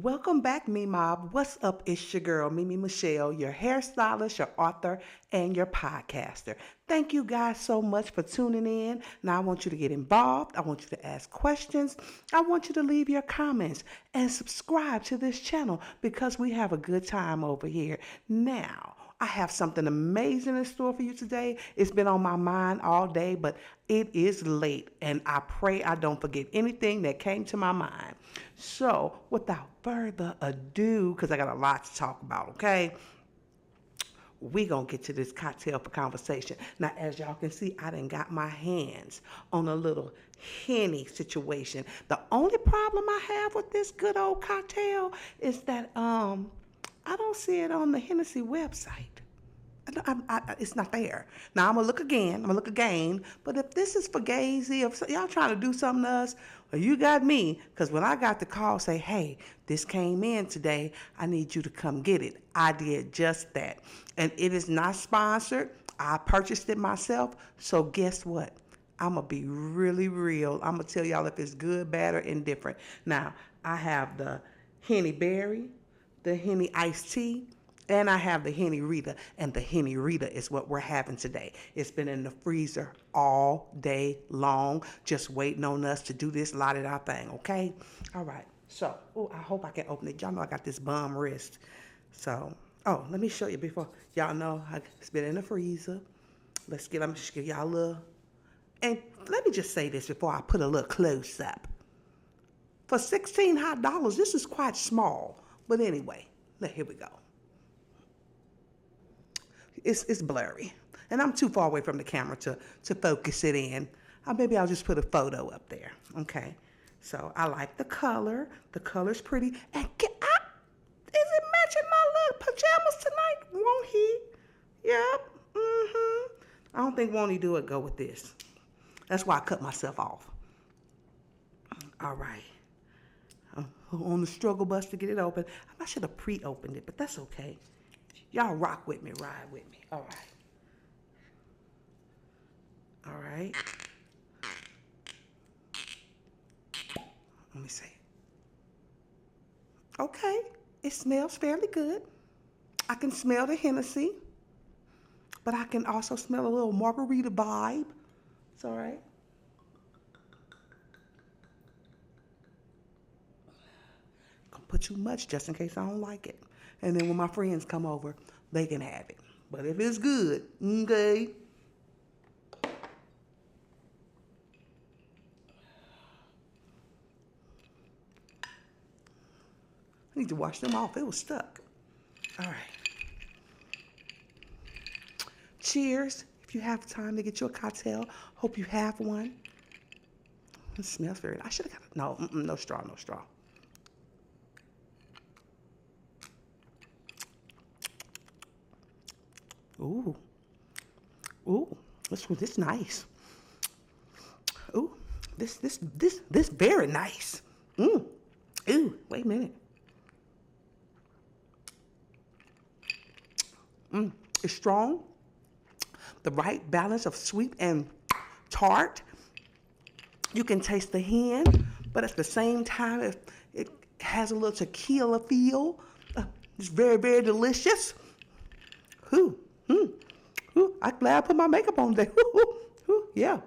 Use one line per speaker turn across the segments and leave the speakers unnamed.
Welcome back, Me Mob. What's up? It's your girl, Mimi Michelle, your hairstylist, your author, and your podcaster. Thank you guys so much for tuning in. Now, I want you to get involved. I want you to ask questions. I want you to leave your comments and subscribe to this channel because we have a good time over here. Now, I have something amazing in store for you today. It's been on my mind all day, but it is late, and I pray I don't forget anything that came to my mind. So, without further ado, because I got a lot to talk about, okay? We gonna get to this cocktail for conversation. Now, as y'all can see, I done got my hands on a little Henny situation. The only problem I have with this good old cocktail is that I don't see it on the Hennessy website. It's not there. Now I'm gonna look again. But if this is fugazi, if y'all trying to do something to us, well, you got me. Because when I got the call, say, hey, this came in today. I need you to come get it. I did just that, and it is not sponsored. I purchased it myself. So guess what? I'm gonna be really real. I'm gonna tell y'all if it's good, bad, or indifferent. Now I have the Henny Berry, the Henny Iced Tea, and I have the Henny Rita, and the Henny Rita is what we're having today. It's been in the freezer all day long, just waiting on us to do this la-di-da thing, okay? All right, so, I hope I can open it. Y'all know I got this bum wrist. So, let me show you before. Y'all know it's been in the freezer. I'm just give y'all a little, and let me just say this before I put a little close up. For $16 hot, this is quite small, but anyway, here we go. It's blurry, and I'm too far away from the camera to focus it in. Maybe I'll just put a photo up there, okay? So I like the color. The color's pretty. And is it matching my little pajamas tonight? Won't he? Yep. I don't think won't he do it go with this. That's why I cut myself off. All right. I'm on the struggle bus to get it open. I should have pre-opened it, but that's okay. Y'all rock with me, ride with me. All right. All right. Let me see. Okay, it smells fairly good. I can smell the Hennessy, but I can also smell a little margarita vibe. It's all right. Gonna put too much just in case I don't like it. And then when my friends come over, they can have it. But if it's good, okay. I need to wash them off. It was stuck. All right. Cheers. If you have time to get you a cocktail, hope you have one. It smells very nice. I should have got it. No straw, no straw. Ooh, this nice. Ooh, this very nice. Ooh, wait a minute. It's strong. The right balance of sweet and tart. You can taste the hen, but at the same time, it has a little tequila feel. It's very, very delicious. I'm glad I put my makeup on today. Yeah.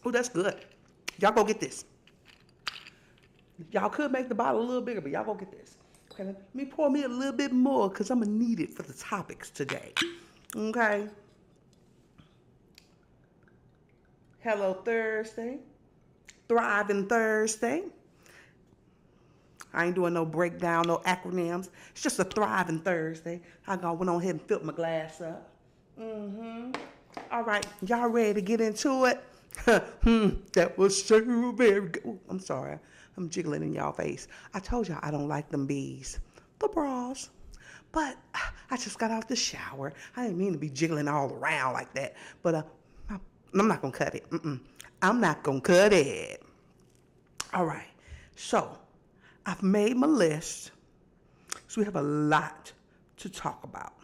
That's good. Y'all go get this. Y'all could make the bottle a little bigger, but y'all go get this. Okay, let me pour me a little bit more because I'm going to need it for the topics today. Okay. Hello, Thursday. Thriving Thursday. I ain't doing no breakdown, no acronyms. It's just a thriving Thursday. I went on ahead and filled my glass up. All right, y'all ready to get into it? That was so very good. Ooh, I'm sorry. I'm jiggling in y'all face. I told y'all I don't like them bees, the bras. But I just got out the shower. I didn't mean to be jiggling all around like that. But I'm not going to cut it. I'm not going to cut it. All right. So I've made my list. So we have a lot to talk about.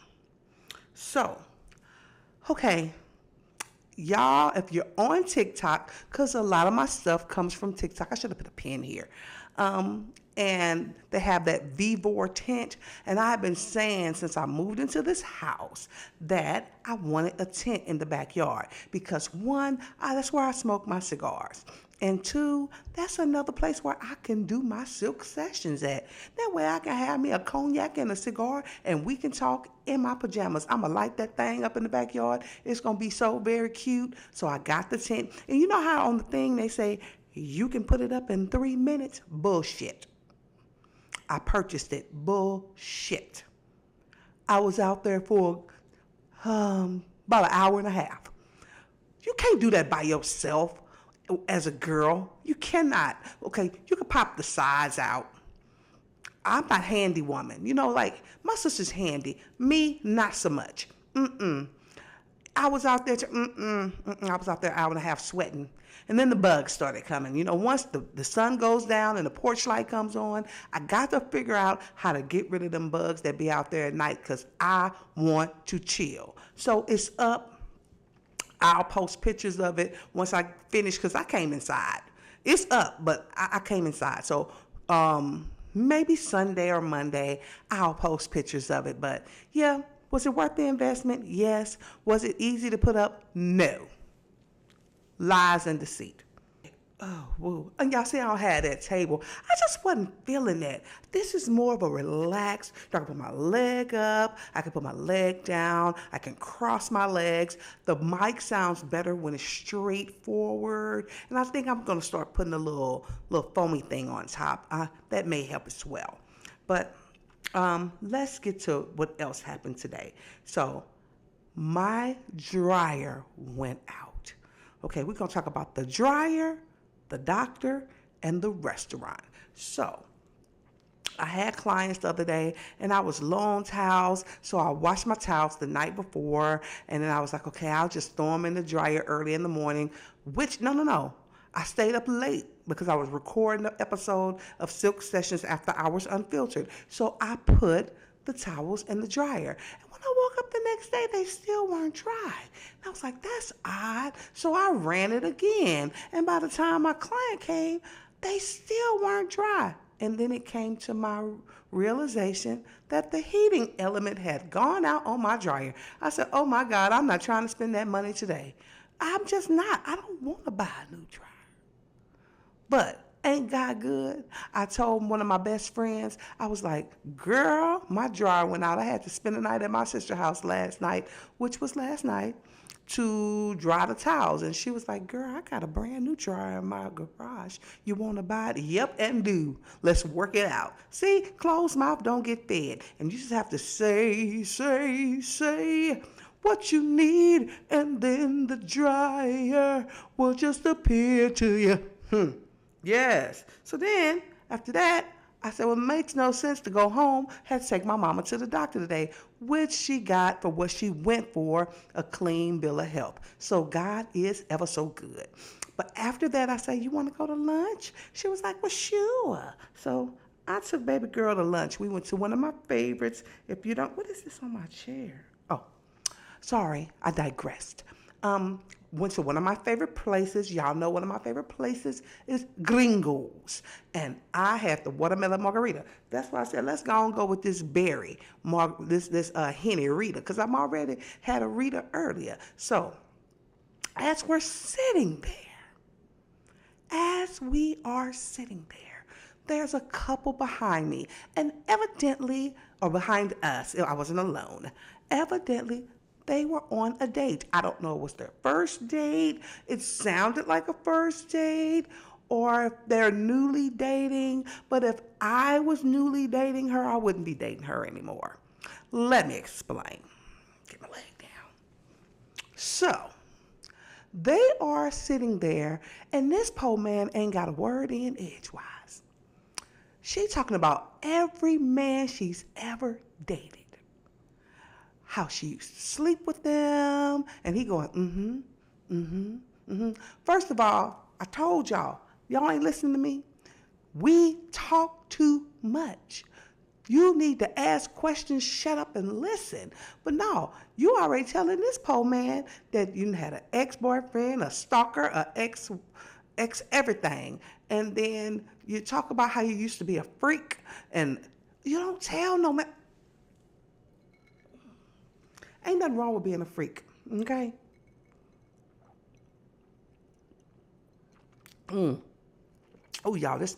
So, okay. y'all, if you're on TikTok, because a lot of my stuff comes from TikTok. I should have put a pin here. And they have that Vivor tent. And I've been saying since I moved into this house that I wanted a tent in the backyard because one, that's where I smoke my cigars. And two, that's another place where I can do my silk sessions at. That way I can have me a cognac and a cigar and we can talk in my pajamas. I'm going to light that thing up in the backyard. It's going to be so very cute. So I got the tent. And you know how on the thing they say, you can put it up in 3 minutes? Bullshit. I purchased it. Bullshit. I was out there for about an hour and a half. You can't do that by yourself as a girl. You cannot. Okay, you can pop the sides out. I'm not handy woman. You know, like my sister's handy. Me, not so much. I was out there I was out there an hour and a half sweating. And then the bugs started coming. You know, once the sun goes down and the porch light comes on, I got to figure out how to get rid of them bugs that be out there at night because I want to chill. So it's up. I'll post pictures of it once I finish because I came inside. It's up, but I came inside. So maybe Sunday or Monday, I'll post pictures of it. But yeah, was it worth the investment? Yes. Was it easy to put up? No. Lies and deceit. Oh, woo. And y'all see I don't have that table. I just wasn't feeling that. This is more of a relaxed, I can put my leg up, I can put my leg down, I can cross my legs. The mic sounds better when it's straight forward. And I think I'm going to start putting a little foamy thing on top. That may help as well. But let's get to what else happened today. So my dryer went out. Okay, we're going to talk about the dryer, the doctor, and the restaurant. So I had clients the other day, and I was low on towels, so I washed my towels the night before, and then I was like, okay, I'll just throw them in the dryer early in the morning, which, no. I stayed up late because I was recording an episode of Silk Sessions After Hours Unfiltered, so I put the towels in the dryer. I woke up the next day, they still weren't dry. And I was like, that's odd. So I ran it again. And by the time my client came, they still weren't dry. And then it came to my realization that the heating element had gone out on my dryer. I said, oh my God, I'm not trying to spend that money today. I'm just not. I don't want to buy a new dryer. But ain't God good? I told one of my best friends, I was like, girl, my dryer went out. I had to spend the night at my sister's house last night, which was last night, to dry the towels. And she was like, girl, I got a brand new dryer in my garage. You want to buy it? Yep, and do. Let's work it out. See, closed mouth don't get fed. And you just have to say what you need, and then the dryer will just appear to you. Yes. So then, after that, I said, well, it makes no sense to go home. Had to take my mama to the doctor today, which she got for what she went for, a clean bill of health. So God is ever so good. But after that, I said, you want to go to lunch? She was like, well, sure. So I took baby girl to lunch. We went to one of my favorites. If you don't, what is this on my chair? Oh, sorry, I digressed. Went to one of my favorite places. Y'all know one of my favorite places is Gringos. And I had the watermelon margarita. That's why I said, let's go and go with this berry, this Henny Rita, because I'm already had a Rita earlier. So as we're sitting there, there's a couple behind me. And evidently, or behind us, I wasn't alone, evidently, they were on a date. I don't know, was their first date? It sounded like a first date, or if they're newly dating. But if I was newly dating her, I wouldn't be dating her anymore. Let me explain. Get my leg down. So, they are sitting there, and this poor man ain't got a word in edgewise. She talking about every man she's ever dated. How she used to sleep with them, and he going, First of all, I told y'all ain't listening to me. We talk too much. You need to ask questions, shut up, and listen. But no, you already telling this poor man that you had an ex-boyfriend, a stalker, a ex everything. And then you talk about how you used to be a freak, and you don't tell no man. Ain't nothing wrong with being a freak, okay? Oh, y'all, this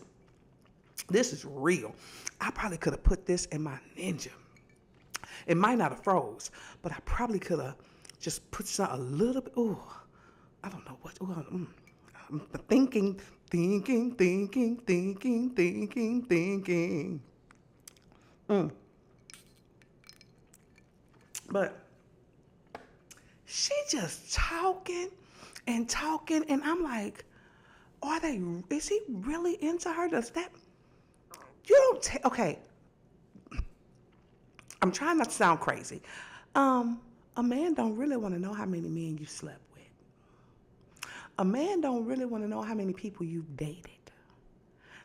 is real. I probably could have put this in my Ninja. It might not have froze, but I probably could have just put some a little bit. Oh, I don't know what. I'm thinking. But she just talking and talking, and I'm like, is he really into her? Does that, you don't okay, I'm trying not to sound crazy. A man don't really want to know how many men you slept with. A man don't really want to know how many people you've dated.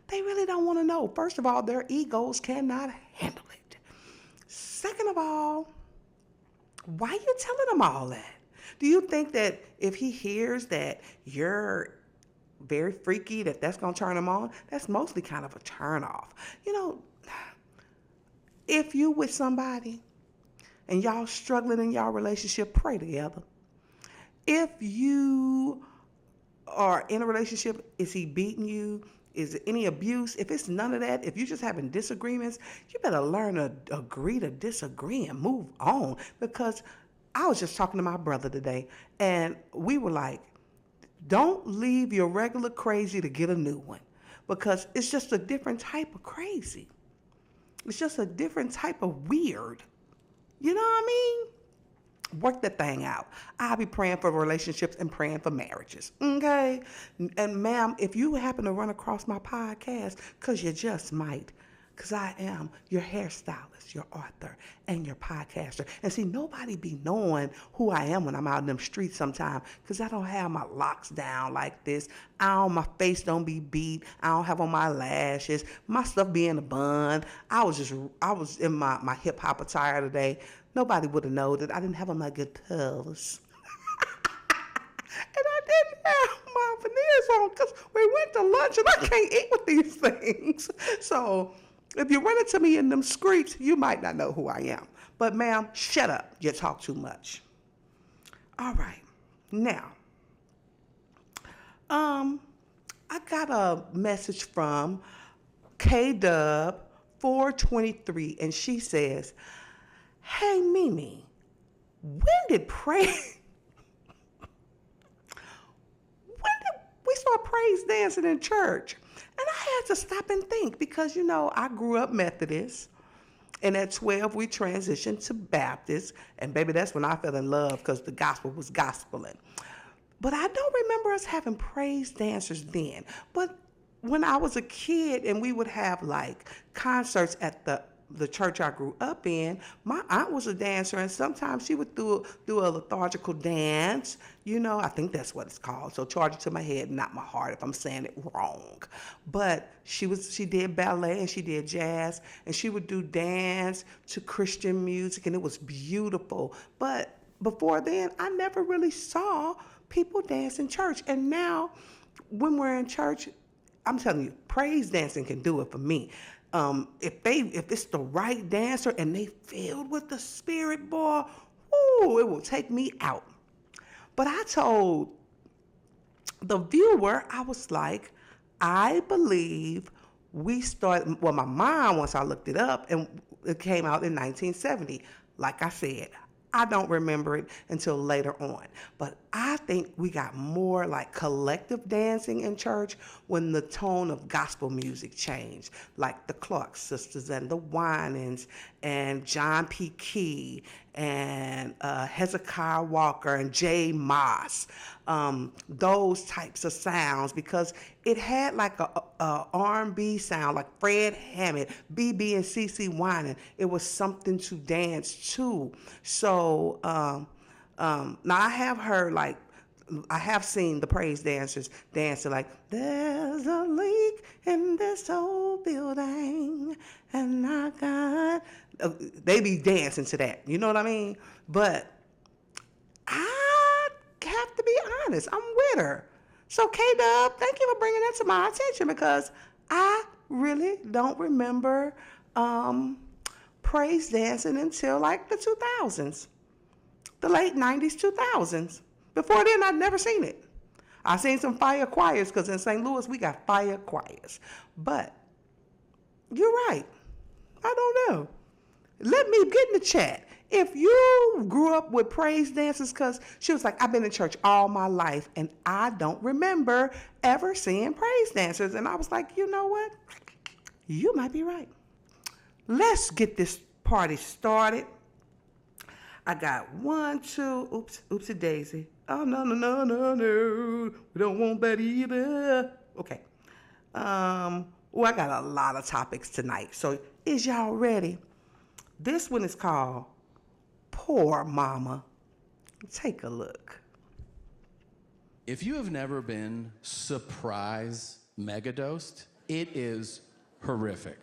They really don't want to know. First of all, their egos cannot handle it. Second of all, why you telling him all that? Do you think that if he hears that you're very freaky, that's going to turn him on? That's mostly kind of a turn off. You know, if you with somebody and y'all struggling in y'all relationship, pray together. If you are in a relationship, is he beating you? Is it any abuse? If it's none of that, if you're just having disagreements, you better learn to agree to disagree and move on. Because I was just talking to my brother today, and we were like, don't leave your regular crazy to get a new one, because it's just a different type of crazy. It's just a different type of weird. You know what I mean? Work that thing out. I'll be praying for relationships and praying for marriages. Okay? And ma'am, if you happen to run across my podcast, because you just might, because I am your hairstylist, your author, and your podcaster. And see, nobody be knowing who I am when I'm out in them streets sometimes, because I don't have my locks down like this. My face don't be beat. I don't have on my lashes. My stuff be in a bun. I was in my hip hop attire today. Nobody would have known that I didn't have on my guitars. And I didn't have my veneers on because we went to lunch and I can't eat with these things. So if you run into me in them streets, you might not know who I am. But ma'am, shut up. You talk too much. All right. Now, I got a message from KDub 423, and she says, "Hey Mimi, when did we start praise dancing in church?" And I had to stop and think, because, I grew up Methodist. And at 12, we transitioned to Baptist. And baby, that's when I fell in love, because the gospel was gospeling. But I don't remember us having praise dancers then. But when I was a kid and we would have like concerts at the church I grew up in, my aunt was a dancer, and sometimes she would do a liturgical dance. I think that's what it's called. So charge it to my head, not my heart, if I'm saying it wrong. But she did ballet and she did jazz, and she would do dance to Christian music, and it was beautiful. But before then, I never really saw people dance in church. And now, when we're in church, I'm telling you, praise dancing can do it for me. If it's the right dancer and they filled with the Spirit, boy, ooh, it will take me out. But I told the viewer, I was like, I believe we started, well, my mom, once I looked it up, and it came out in 1970. Like I said, I don't remember it until later on. But I think we got more like collective dancing in church when the tone of gospel music changed, like the Clark Sisters and the Winans and John P. Key and Hezekiah Walker and Jay Moss, those types of sounds, because it had like a R&B sound, like Fred Hammond, BB and CeCe Winans. It was something to dance to. So now I have heard like I have seen the praise dancers dancing like, there's a leak in this old building, and I got, they be dancing to that, you know what I mean? But I have to be honest, I'm with her. So K-Dub, thank you for bringing that to my attention, because I really don't remember praise dancing until like the 2000s, the late 90s, 2000s. Before then, I'd never seen it. I seen some fire choirs, because in St. Louis, we got fire choirs. But you're right. I don't know. Let me get in the chat. If you grew up with praise dancers, because she was like, I've been in church all my life, and I don't remember ever seeing praise dancers. And I was like, you know what? You might be right. Let's get this party started. I got 1, 2, oopsie daisy. Oh, no. We don't want that either. Okay. I got a lot of topics tonight. So is y'all ready? This one is called Poor Mama. Take a look.
If you have never been surprise megadosed, it is horrific.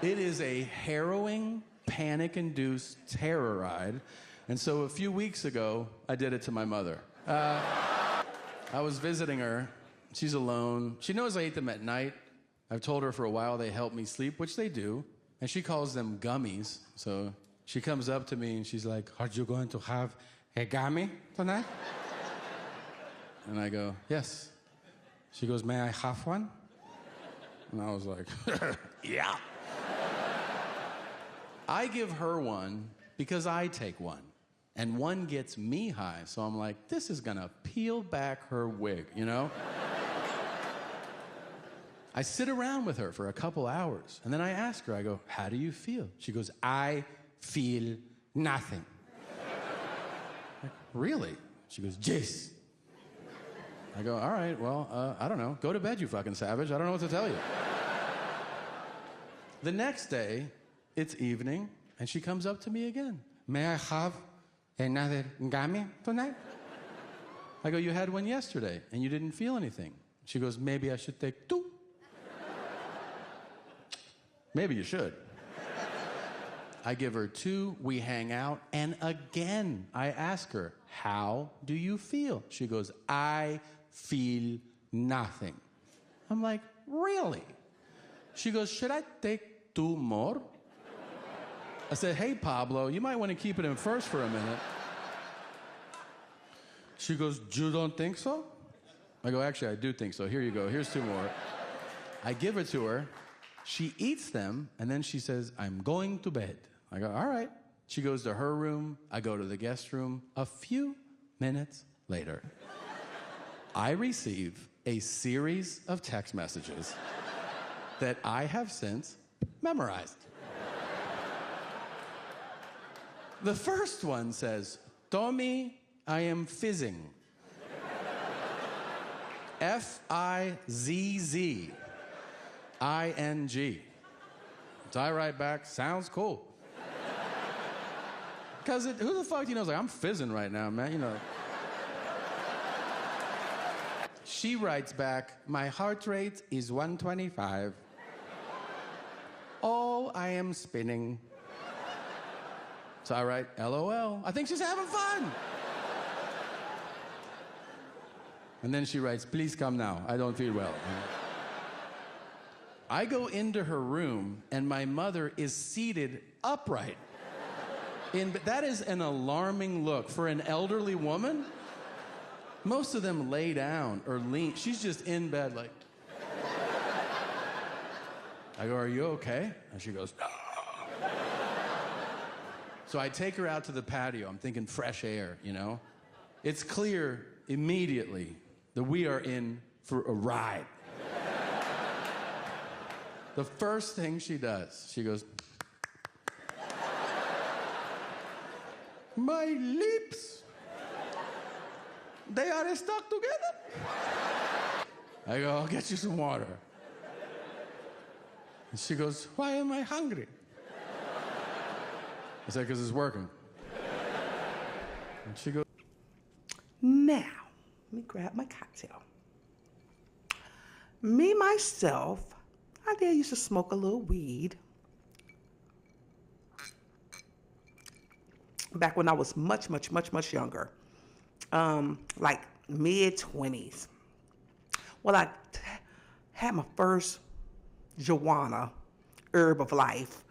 It is a harrowing, panic-induced terror ride. And so a few weeks ago, I did it to my mother. I was visiting her. She's alone. She knows I eat them at night. I've told her for a while they help me sleep, which they do. And she calls them gummies. So she comes up to me and she's like, are you going to have a gummy tonight? And I go, yes. She goes, may I have one? And I was like, yeah. I give her one because I take one. And one gets me high. So I'm like, this is gonna peel back her wig, you know? I sit around with her for a couple hours. And then I ask her, I go, how do you feel? She goes, I feel nothing. Like, really? She goes, yes. I go, all right, well, I don't know. Go to bed, you fucking savage. I don't know what to tell you. The next day, it's evening, and she comes up to me again. May I have another gummy tonight? I go, you had one yesterday, and you didn't feel anything. She goes, maybe I should take 2. Maybe you should. I give her 2, we hang out, and again, I ask her, how do you feel? She goes, I feel nothing. I'm like, really? She goes, should I take 2 more? I said, hey, Pablo, you might want to keep it in first for a minute. She goes, you don't think so? I go, actually, I do think so. Here you go. Here's 2 more. I give it to her. She eats them, and then she says, I'm going to bed. I go, all right. She goes to her room. I go to the guest room. A few minutes later, I receive a series of text messages that I have since memorized. The first one says, Tommy, I am fizzing. F-I-Z-Z. I-N-G. So I write back, sounds cool. Because who the fuck do you know is like, I'm fizzing right now, man, you know. She writes back, my heart rate is 125. Oh, I am spinning. So I write, LOL. I think she's having fun. And then she writes, please come now. I don't feel well. I go into her room, and my mother is seated upright. That is an alarming look for an elderly woman. Most of them lay down or lean. She's just in bed like... I go, are you okay? And she goes, no. So I take her out to the patio. I'm thinking fresh air, you know? It's clear immediately that we are in for a ride. The first thing she does, she goes, my lips, they are stuck together. I go, I'll get you some water. And she goes, why am I hungry? I said, because it's working. And she goes,
Now, let me grab my cocktail. Me, myself, I did used to smoke a little weed. Back when I was much, much, much, much younger. Like mid-20s. Well, I had my first Joanna herb of life,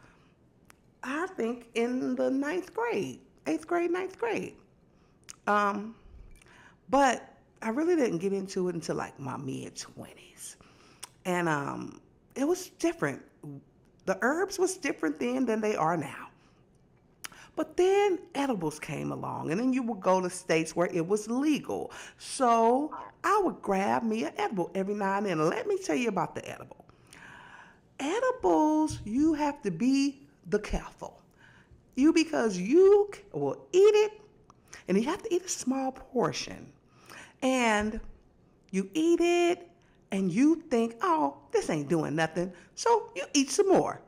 I think in the ninth grade, 8th grade, ninth grade. But I really didn't get into it until like my mid-20s. And it was different. The herbs was different then than they are now. But then edibles came along, and then you would go to states where it was legal. So I would grab me an edible every now and then. Let me tell you about the edible. Edibles, you have to be the careful. Because you will eat it, and you have to eat a small portion. And you eat it, and you think, oh, this ain't doing nothing. So you eat some more.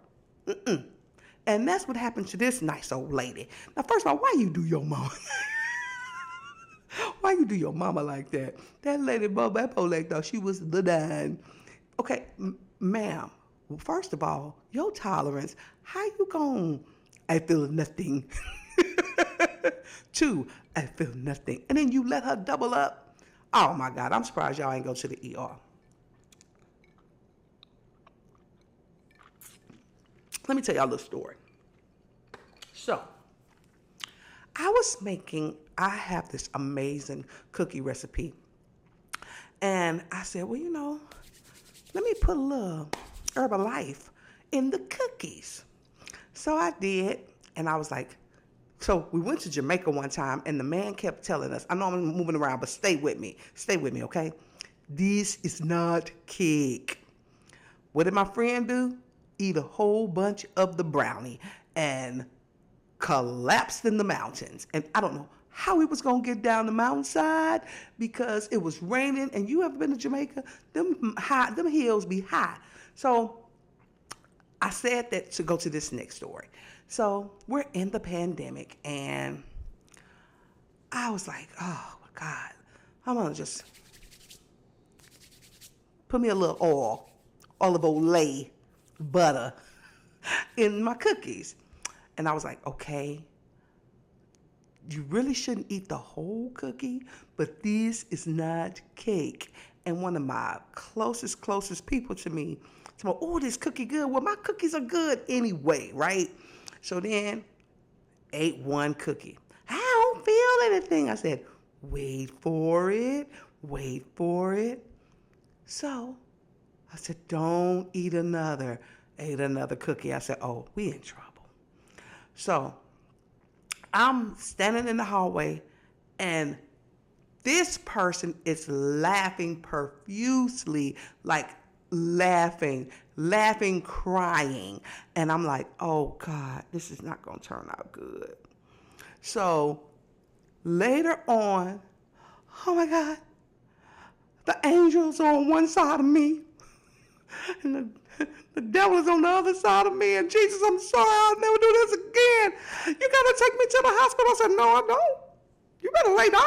And that's what happened to this nice old lady. Now, first of all, why you do your mama? Why you do your mama like that? That lady, that poor lady thought she was the dime. Okay, ma'am, well, first of all, your tolerance, how you gon' I feel nothing. 2, I feel nothing. And then you let her double up. Oh my God, I'm surprised y'all ain't go to the ER. Let me tell y'all a little story. So, I have this amazing cookie recipe. And I said, well, let me put a little Herbalife in the cookies. So I did, and I was like, so we went to Jamaica one time, and the man kept telling us, I know I'm moving around, but stay with me, okay? This is not cake. What did my friend do? Eat a whole bunch of the brownie and collapsed in the mountains. And I don't know how he was going to get down the mountainside because it was raining. And you ever been to Jamaica? Them hills be high. So I said that to go to this next story. So we're in the pandemic, and I was like, oh my God, I'm going to just put me a little olive oil, butter in my cookies. And I was like, okay, you really shouldn't eat the whole cookie, but this is not cake. And one of my closest people to me said, oh, this cookie good. Well, my cookies are good anyway, right? So then, ate one cookie. I don't feel anything. I said, wait for it. So I said, don't eat another. Ate another cookie. I said, oh, we in trouble. So I'm standing in the hallway, and this person is laughing profusely, like laughing, crying. And I'm like, oh God, this is not going to turn out good. So later on, oh my God, the angels are on one side of me, and the devil is on the other side of me. And Jesus, I'm sorry, I'll never do this again. You got to take me to the hospital. I said, no, I don't. You better lay down.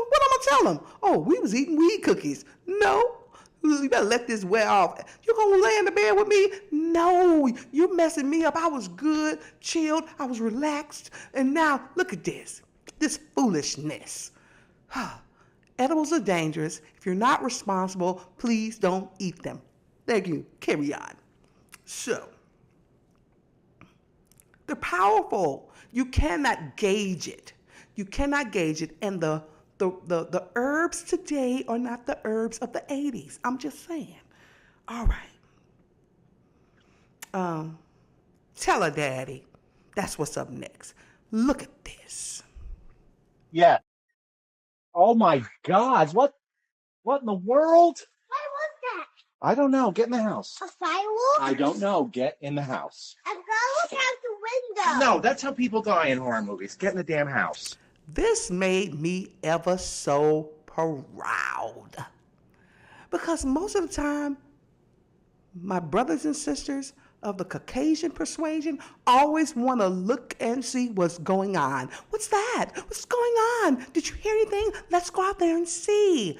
What am I tell him? Oh, we was eating weed cookies. No, you better let this wear off. You gonna lay in the bed with me? No, you're messing me up. I was good, chilled, I was relaxed, and now look at this foolishness. Edibles are dangerous. If you're not responsible, please don't eat them. Thank you. Carry on. So, they're powerful. You cannot gauge it. And the herbs today are not the herbs of the 80s. I'm just saying. All right. Tell her, Daddy. That's what's up next. Look at this.
Yeah. Oh my God. What in the world?
What was that?
I don't know. Get in the house.
A firework?
I don't know. Get in the house.
I'm gonna look out the window.
No, that's how people die in horror movies. Get in the damn house.
This made me ever so proud. Because most of the time, my brothers and sisters of the Caucasian persuasion always want to look and see what's going on. What's that? What's going on? Did you hear anything? Let's go out there and see.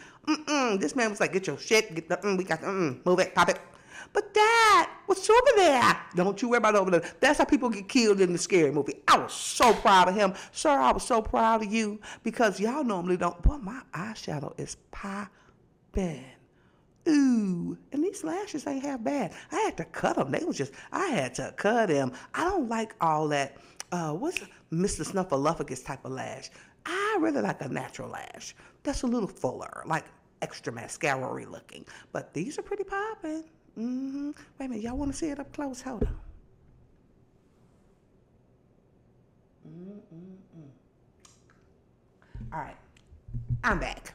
This man was like, get your shit, get the, we got the, move it, pop it. But Dad, what's over there? Don't you worry about over there. That's how people get killed in the scary movie. I was so proud of him. Sir, I was so proud of you because y'all normally don't. Boy, my eyeshadow is popping. Ooh, and these lashes ain't half bad. I had to cut them. I had to cut them. I don't like all that, what's Mr. Snuffleupagus type of lash. I really like a natural lash. That's a little fuller, like extra mascara-y looking. But these are pretty popping. Wait a minute, y'all want to see it up close? Hold on. All right, I'm back.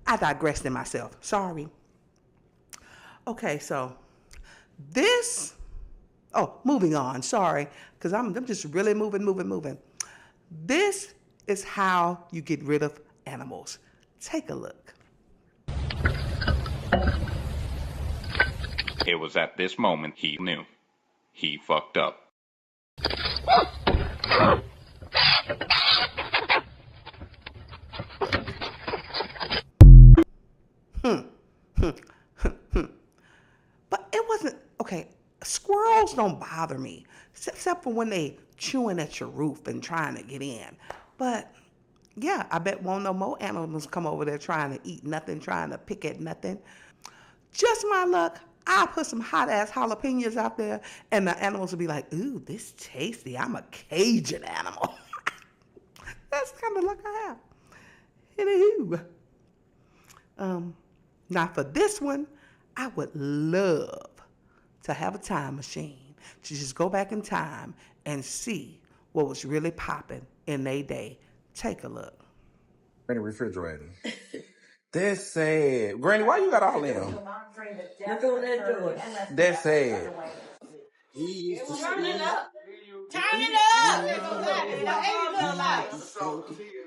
I digressed in myself. Sorry. Okay, so this. Oh, moving on. Sorry, because I'm just really moving. This is how you get rid of animals. Take a look.
It was at this moment he knew. He fucked up.
But it wasn't, okay, squirrels don't bother me, except for when they chewing at your roof and trying to get in. But yeah, I bet won't no more animals come over there trying to eat nothing, trying to pick at nothing. Just my luck, I put some hot ass jalapenos out there and the animals will be like, ooh, this tasty. I'm a Cajun animal. That's the kind of luck I have. Anywho. Now for this one, I would love to have a time machine to just go back in time and see what was really popping in their day. Take a look.
In the refrigerator. That's sad. Granny, why you got all them? That's sad.
Turn it up. Turn it up. You know, Eddie look like.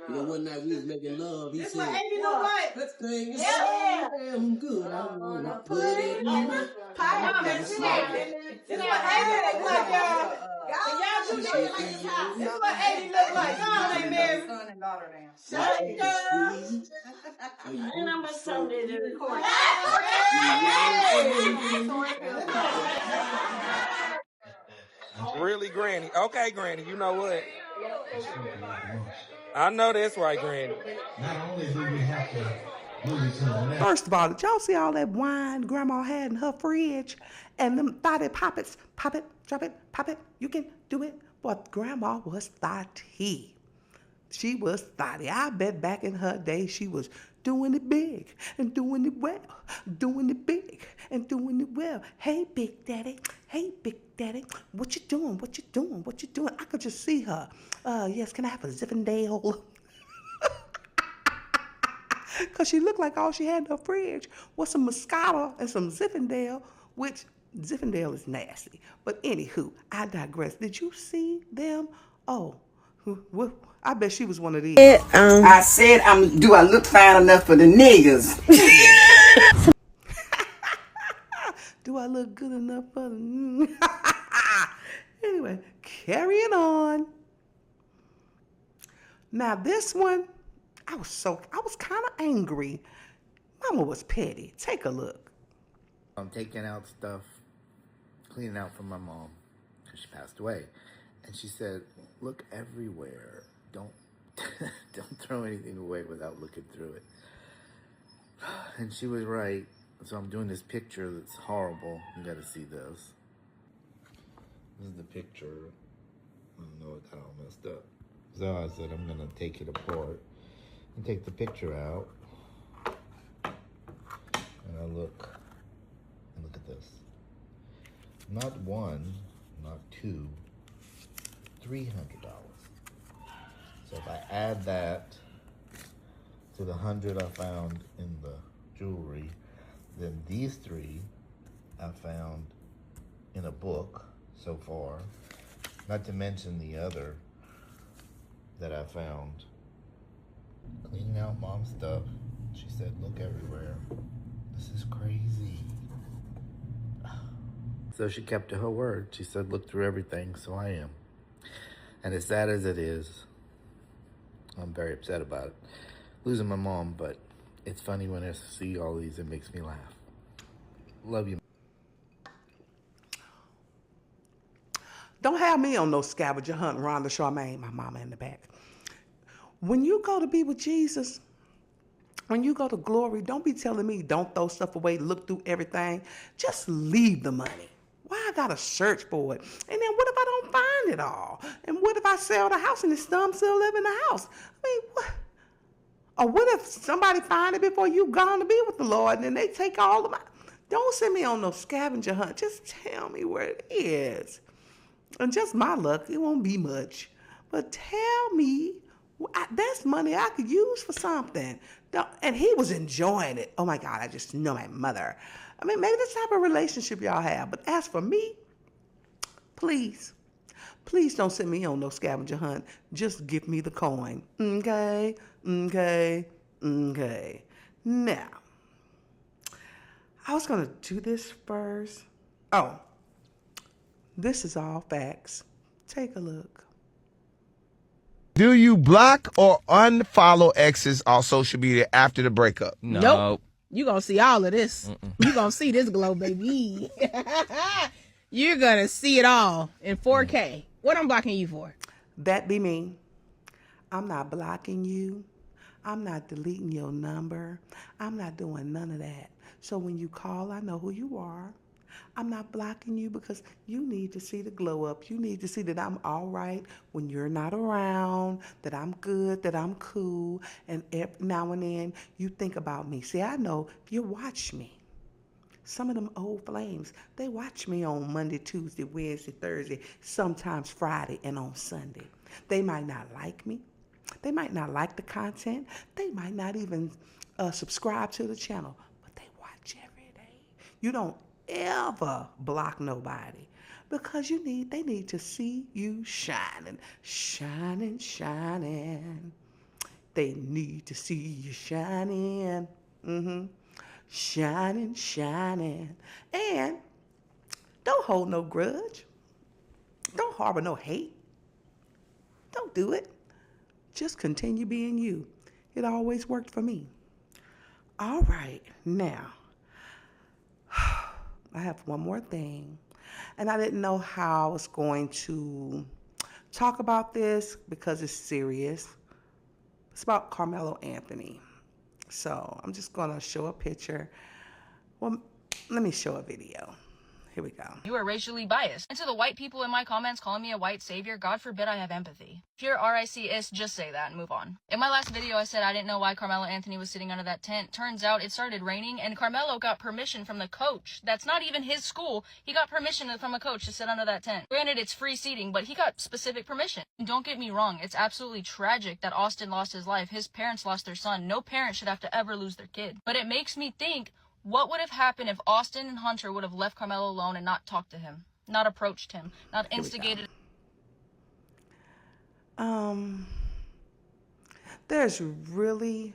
You know, one night we was making love. He said,
What Eddie look like?
this thing is
Yeah.
so damn good. I wanna put it in my
Pie. Sit down. This is what Eddie look like, y'all. Y'all do that like this house. This is what Eddie look like. Come on, Aunt Mary. Son and daughter down. Shut it down. And I'm gonna send it to the court.
Really, Granny? Okay, Granny, you know what? I know that's right, Granny.
Not only do we have to move it to the left.
First of all, did y'all see all that wine Grandma had in her fridge? And them thotty poppets, pop it, drop it, pop it, you can do it. But Grandma was thotty. She was thotty. I bet back in her day she was doing it big and doing it well, doing it big and doing it well. Hey, Big Daddy. Hey, Big Daddy. What you doing? What you doing? What you doing? I could just see her. Yes, can I have a Zinfandel? Because she looked like all she had in her fridge was some Moscato and some Zinfandel, which Zinfandel is nasty. But anywho, I digress. Did you see them? Oh, I bet she was one of these.
I said, do I look fine enough for the niggas?
Do I look good enough for the... Anyway, carrying on. Now this one, I was kind of angry. Mama was petty. Take a look.
I'm taking out stuff, cleaning out for my mom, because she passed away. And she said, look everywhere. Don't throw anything away without looking through it. And she was right. So I'm doing this picture that's horrible. You gotta see this. This is the picture. I don't know, it got all messed up. So I said I'm gonna take it apart and take the picture out. And I look at this. Not one, not two, $300. So if I add that to the 100 I found in the jewelry, then these three I found in a book so far, not to mention the other that I found. Cleaning out mom's stuff. She said, look everywhere. This is crazy. So she kept to her word. She said, look through everything, so I am. And as sad as it is, I'm very upset about it. Losing my mom, but it's funny when I see all these, it makes me laugh. Love you.
Don't have me on no scavenger hunt, Rhonda Charmaine, my mama in the back. When you go to be with Jesus, when you go to glory, don't be telling me don't throw stuff away, look through everything. Just leave the money. Why I gotta search for it? And then what if I don't find it all? And what if I sell the house and the stum still live in the house? I mean, what? Or what if somebody find it before you gone to be with the Lord and then they take all of my... Don't send me on no scavenger hunt. Just tell me where it is. And just my luck, it won't be much. But tell me, that's money I could use for something. And he was enjoying it. Oh my God, I just know my mother. I mean, maybe that's the type of relationship y'all have. But as for me, please don't send me on no scavenger hunt. Just give me the coin. Okay? Now, I was going to do this first. Oh, this is all facts. Take a look.
Do you block or unfollow exes on social media after the breakup?
Nope. You gonna see all of this. You gonna see this glow, baby. You're gonna see it all in 4K. What I'm blocking you for?
That be me. I'm not blocking you. I'm not deleting your number. I'm not doing none of that. So when you call, I know who you are. I'm not blocking you because you need to see the glow up. You need to see that I'm all right when you're not around, that I'm good, that I'm cool. And every now and then you think about me. See, I know you watch me. Some of them old flames, they watch me on Monday, Tuesday, Wednesday, Thursday, sometimes Friday, and on Sunday. They might not like me. They might not like the content. They might not even subscribe to the channel, but they watch every day. You don't ever block nobody because they need to see you shining. They need to see you shining. Shining. And don't hold no grudge. Don't harbor no hate. Don't do it. Just continue being you. It always worked for me. All right, now I have one more thing, and I didn't know how I was going to talk about this because it's serious. It's about Karmelo Anthony. So I'm just going to show a picture. Well, let me show a video. Here we go.
You are racially biased. And to the white people in my comments calling me a white savior, God forbid I have empathy. If you're RICS, just say that and move on. In my last video, I said I didn't know why Karmelo Anthony was sitting under that tent. Turns out it started raining, and Karmelo got permission from the coach. That's not even his school. He got permission from a coach to sit under that tent. Granted, it's free seating, but he got specific permission. And don't get me wrong, it's absolutely tragic that Austin lost his life. His parents lost their son. No parent should have to ever lose their kid. But it makes me think, what would have happened if Austin and Hunter would have left Karmelo alone and not talked to him, not approached him, not instigated?
There's really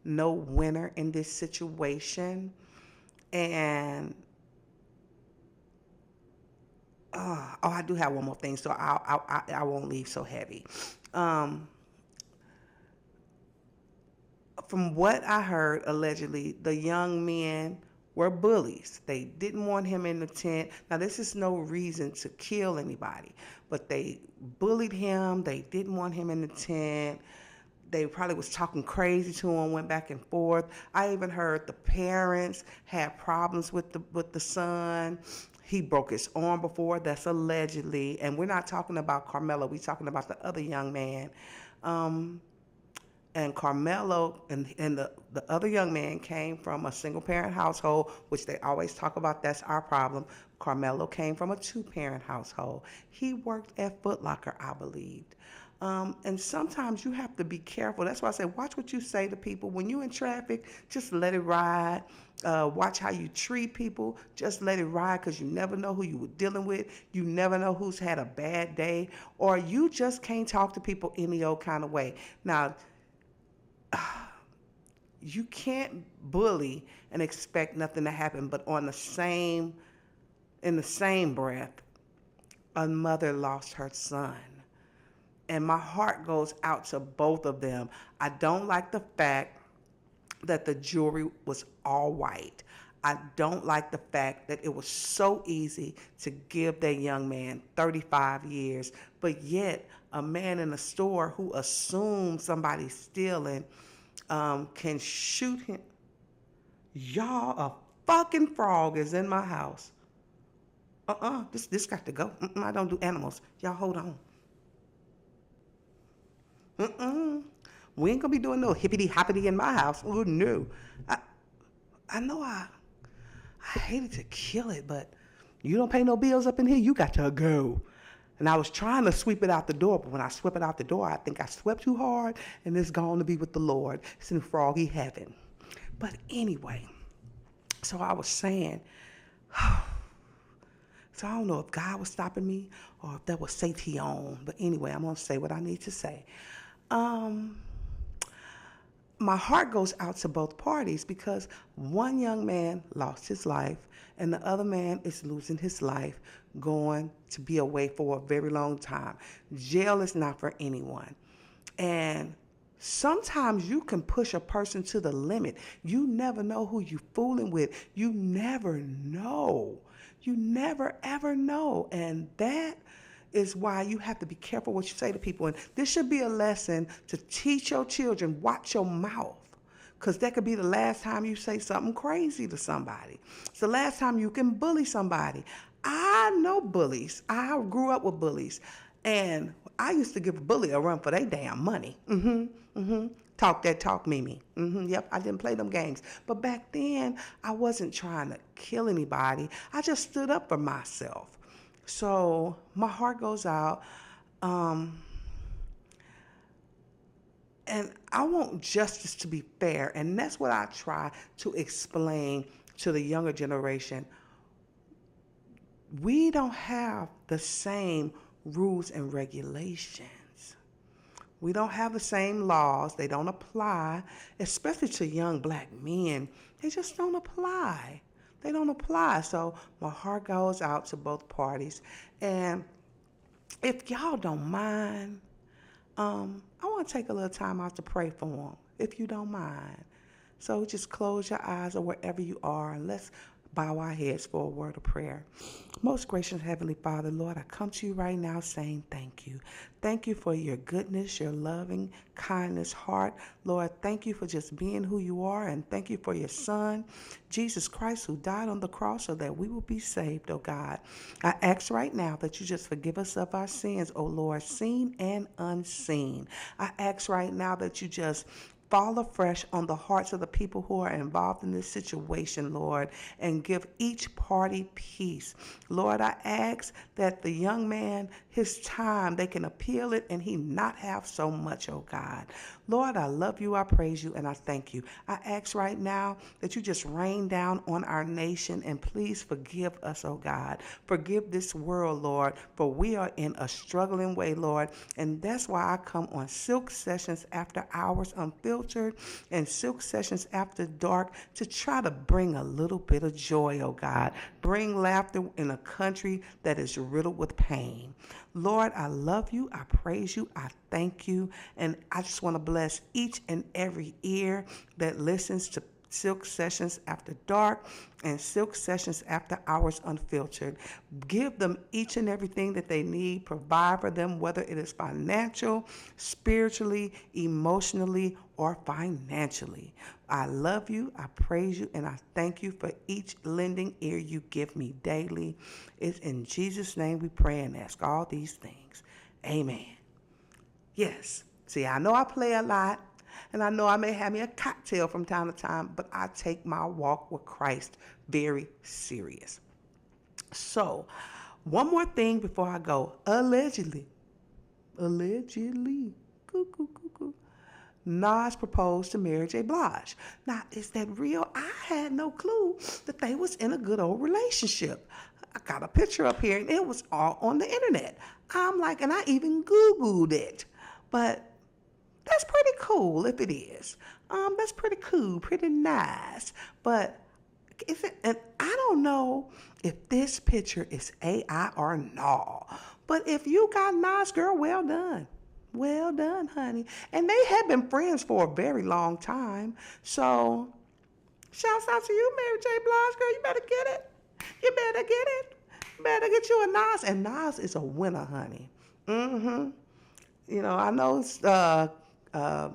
no winner in this situation, and I do have one more thing, so I won't leave so heavy. From what I heard, allegedly, the young men were bullies. They didn't want him in the tent. Now, this is no reason to kill anybody, but they bullied him. They didn't want him in the tent. They probably was talking crazy to him, went back and forth. I even heard the parents had problems with the son. He broke his arm before. That's allegedly. And we're not talking about Karmelo. We're talking about the other young man. And Karmelo and the other young man came from a single-parent household, which they always talk about, that's our problem. Karmelo came from a two-parent household. He worked at Foot Locker, I believed. And sometimes you have to be careful. That's why I say watch what you say to people. When you're in traffic, just let it ride. Watch how you treat people. Just let it ride, because you never know who you were dealing with. You never know who's had a bad day. Or you just can't talk to people any old kind of way. Now, you can't bully and expect nothing to happen, but on the same in the same breath, a mother lost her son. And my heart goes out to both of them. I don't like the fact that the jewelry was all white. I don't like the fact that it was so easy to give that young man 35 years, but yet a man in a store who assumes somebody's stealing can shoot him. Y'all, a fucking frog is in my house. This got to go. I don't do animals. Y'all hold on. We ain't gonna be doing no hippity hoppity in my house. Oh no. I know I hated to kill it, but you don't pay no bills up in here, you got to go. And I was trying to sweep it out the door, but when I swept it out the door, I think I swept too hard, and it's gone to be with the Lord. It's in froggy heaven. But anyway, so I was saying, so I don't know if God was stopping me or if that was Satan. But anyway, I'm going to say what I need to say. My heart goes out to both parties because one young man lost his life and the other man is losing his life going to be away for a very long time. Jail is not for anyone. And sometimes you can push a person to the limit. You never know who you're fooling with. You never know. You never, ever know. And that is why you have to be careful what you say to people. And this should be a lesson to teach your children, watch your mouth. Because that could be the last time you say something crazy to somebody. It's the last time you can bully somebody. I know bullies. I grew up with bullies. And I used to give a bully a run for their damn money. Talk that talk, Mimi. Yep, I didn't play them games. But back then, I wasn't trying to kill anybody. I just stood up for myself. So my heart goes out. And I want justice to be fair. And that's what I try to explain to the younger generation. We don't have the same rules and regulations. We don't have the same laws. They don't apply, especially to young black men. They just don't apply. They don't apply. So my heart goes out to both parties. And if y'all don't mind, I want to take a little time out to pray for them, if you don't mind. So just close your eyes or wherever you are and let's bow our heads for a word of prayer. Most gracious Heavenly Father, Lord, I come to you right now saying thank you. Thank you for your goodness, your loving kindness heart. Lord, thank you for just being who you are, and thank you for your Son, Jesus Christ, who died on the cross so that we will be saved, oh God. I ask right now that you just forgive us of our sins, oh Lord, seen and unseen. I ask right now that you just fall afresh on the hearts of the people who are involved in this situation, Lord, and give each party peace. Lord, I ask that the young man, his time, they can appeal it and he not have so much, oh God. Lord, I love you, I praise you, and I thank you. I ask right now that you just rain down on our nation and please forgive us, oh God. Forgive this world, Lord, for we are in a struggling way, Lord, and that's why I come on Silk Sessions After Hours Unfiltered and Silk Sessions After Dark to try to bring a little bit of joy, oh God. Bring laughter in a country that is riddled with pain. Lord, I love you, I praise you, I thank you, and I just want to bless each and every ear that listens to Silk Sessions After Dark and Silk Sessions After Hours Unfiltered. Give them each and everything that they need. Provide for them, whether it is financial, spiritually, emotionally, or financially. I love you, I praise you, and I thank you for each lending ear you give me daily. It's in Jesus' name we pray and ask all these things. Amen. Yes. See, I know I play a lot. And I know I may have me a cocktail from time to time, but I take my walk with Christ very serious. So, one more thing before I go. Allegedly, Nas proposed to Mary J. Blige. Now, is that real? I had no clue that they was in a good old relationship. I got a picture up here, and it was all on the internet. I'm like, and I even Googled it. But that's pretty cool if it is. That's pretty cool, pretty nice. But Is it? And I don't know if this picture is AI or no. But if you got Nas, girl, well done. Well done, honey. And they have been friends for a very long time. So, shouts out to you, Mary J. Blige, girl. You better get it. You better get it. Better get you a Nas. And Nas is a winner, honey. Mm-hmm. You know, I know I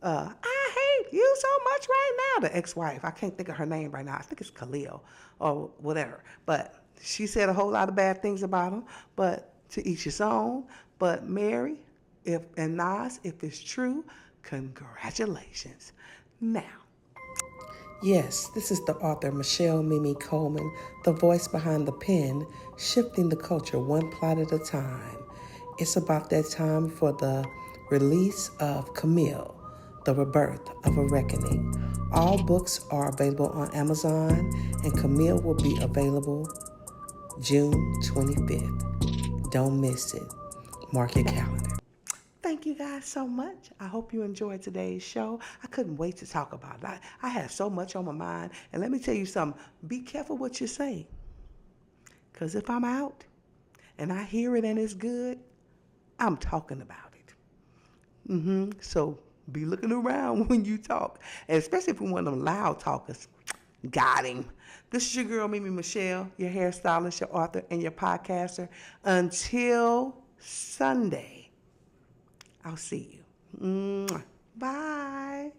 hate you so much right now. The ex-wife, I can't think of her name right now. I think it's Khalil or whatever. But she said a whole lot of bad things about him. But to each his own. But Mary, and Nas, if it's true, congratulations. Now, yes, this is the author Michelle Mimi Coleman, the voice behind the pen, shifting the culture one plot at a time. It's about that time for the release of Camille, The Rebirth of a Reckoning. All books are available on Amazon, and Camille will be available June 25th. Don't miss it. Mark your calendar. Thank you guys so much. I hope you enjoyed today's show. I couldn't wait to talk about it. I had so much on my mind. And let me tell you something. Be careful what you say. Because if I'm out and I hear it and it's good, I'm talking about it. So be looking around when you talk. And especially if you're one of them loud talkers. Got him. This is your girl, Mimi Michelle, your hairstylist, your author, and your podcaster. Until Sunday, I'll see you. Bye.